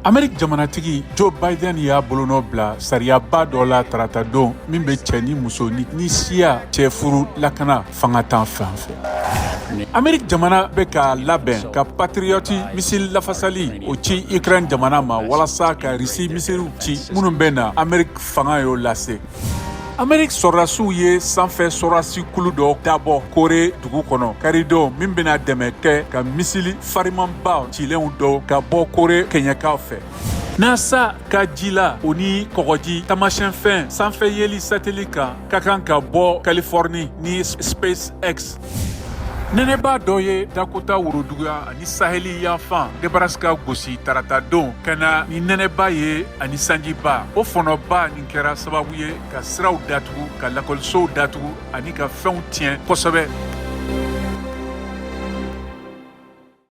Amerique jamanatigi Joe Biden y'a bolonɔ bila sariyaba dɔ la tarata don min bɛ cɛ ni muso ni siya cɛ furu lakana fanga tan fan fɛ. Amerique jamana bɛ ka labɛn ka patriote misil lafasali o ci Ukraine jamana ma walasa ka Risi misiriw ci minnu bɛ na Amerique fanga y'o lase. Amerique sɔrɔdasiw ye sanfɛ sɔrɔdasi kulu dɔ dabɔ Kore dugu kɔnɔ karidenw min bɛna dɛmɛ kɛ ka misili farimanba cilenw dɔw ka bɔ Kore kɛɲɛkaw fɛ. NASA ka ji la o ni kɔgɔji tamasiyɛnfɛn sanfɛ yeli satellite kan ka bɔ Californie ni SpaceX. Nɛnɛba dɔ ye Dakota woroduguya ani Saheli yanfan Nebraska gosi tarata don ka na ni nɛnɛba ye ani sanjiba. O fɔnɔba nin kɛra sababu ye ka siraw datugu ka lakɔlisow datugu ani ka fɛnw tiɲɛ kosɛbɛ.